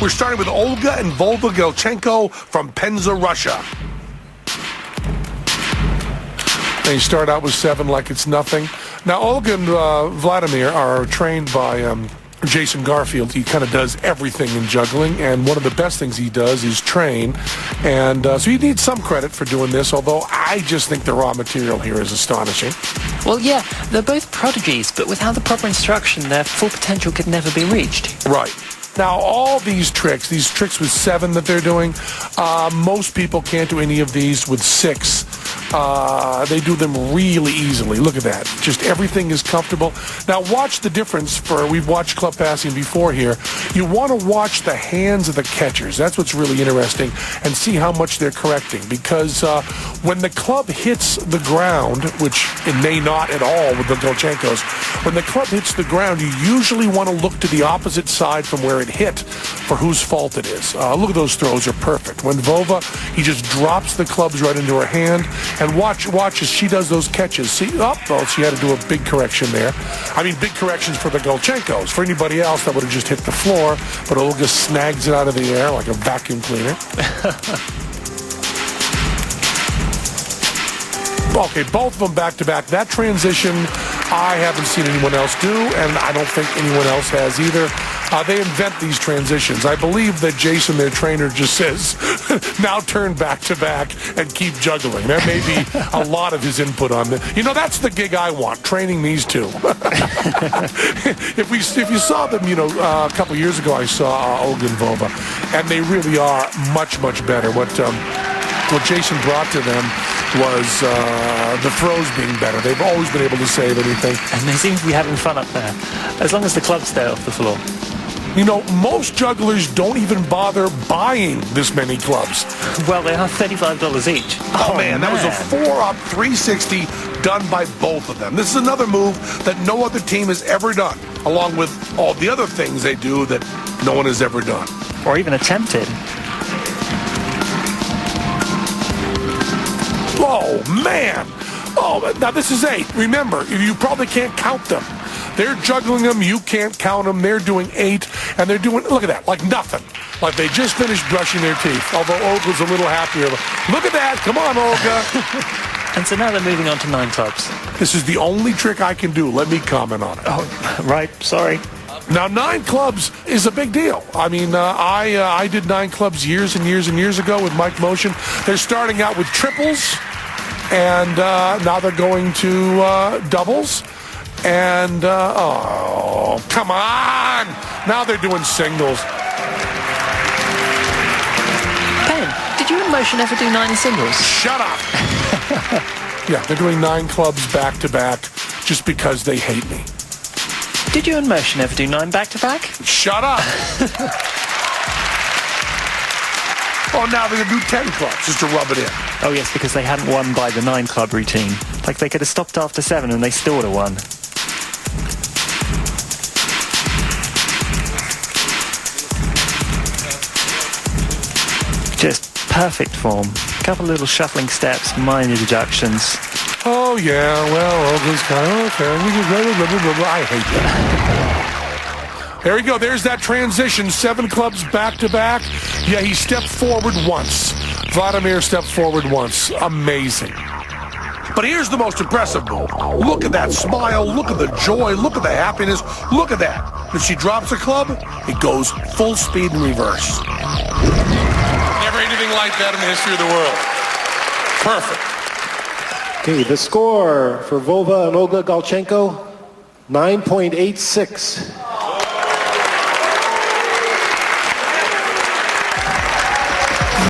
We're starting with Olga and Vova Galchenko from Penza, Russia. They start out with 7 like it's nothing. Now, Olga and Vladimir are trained by Jason Garfield. He kind of does everything in juggling, and one of the best things he does is train. And so he needs some credit for doing this, although I just think the raw material here is astonishing. Well, yeah, they're both prodigies, but without the proper instruction, their full potential could never be reached. Right. Now, all these tricks with 7 that they're doing, most people can't do any of these with 6. They do them really easily. Look at that. Just everything is comfortable. Now, watch the difference we've watched club passing before here. You want to watch the hands of the catchers. That's what's really interesting, and see how much they're correcting. Because when the club hits the ground, which it may not at all with the Galchenkos, when the club hits the ground, you usually want to look to the opposite side from where it hit for whose fault it is. Look at those throws are perfect. When Vova, he just drops the clubs right into her hand, and watch as she does those catches. See, she had to do a big correction there. I mean, big corrections for the Galchenkos. For anybody else, that would have just hit the floor, but Olga snags it out of the air like a vacuum cleaner. Okay, both of them back-to-back. That transition, I haven't seen anyone else do, and I don't think anyone else has either. They invent these transitions. I believe that Jason, their trainer, just says, now turn back-to-back and keep juggling. There may be a lot of his input on this. You know, that's the gig I want, training these two. If you saw them, you know, a couple years ago, I saw Olga and Vova, and they really are much, much better. What Jason brought to them was the throws being better. They've always been able to save anything. And they seem to be having fun up there, as long as the clubs stay off the floor. You know, most jugglers don't even bother buying this many clubs. Well, they are $35 each. Oh man, that was a 4-up 360 done by both of them. This is another move that no other team has ever done, along with all the other things they do that no one has ever done. Or even attempted. Oh, man. Oh, now this is 8. Remember, you probably can't count them. They're juggling them. You can't count them. They're doing 8, and they're doing, look at that, like nothing. Like they just finished brushing their teeth, although Olga's a little happier. Look at that. Come on, Olga. And so now they're moving on to 9 clubs. This is the only trick I can do. Let me comment on it. Oh, right. Sorry. Now, 9 clubs is a big deal. I mean, I did 9 clubs years and years and years ago with Mike Motion. They're starting out with triples, and now they're going to doubles. And, oh, come on! Now they're doing singles. Ben, did you and Motion ever do 9 singles? Shut up! Yeah, they're doing 9 clubs back-to-back just because they hate me. Did you and Motion ever do 9 back-to-back? Shut up! Oh, now they're going to do 10 clubs just to rub it in. Oh, yes, because they hadn't won by the 9 club routine. Like they could have stopped after 7 and they still would have won. Just perfect form. A couple little shuffling steps, minor deductions. Oh, yeah, well, Olga's kind of okay. I hate that. There we go. There's that transition. 7 clubs back-to-back. Yeah, he stepped forward once. Vladimir stepped forward once. Amazing. But here's the most impressive move. Look at that smile. Look at the joy. Look at the happiness. Look at that. If she drops a club, it goes full speed in reverse. Never anything like that in the history of the world. Perfect. Okay, the score for Vova and Olga Galchenko, 9.86.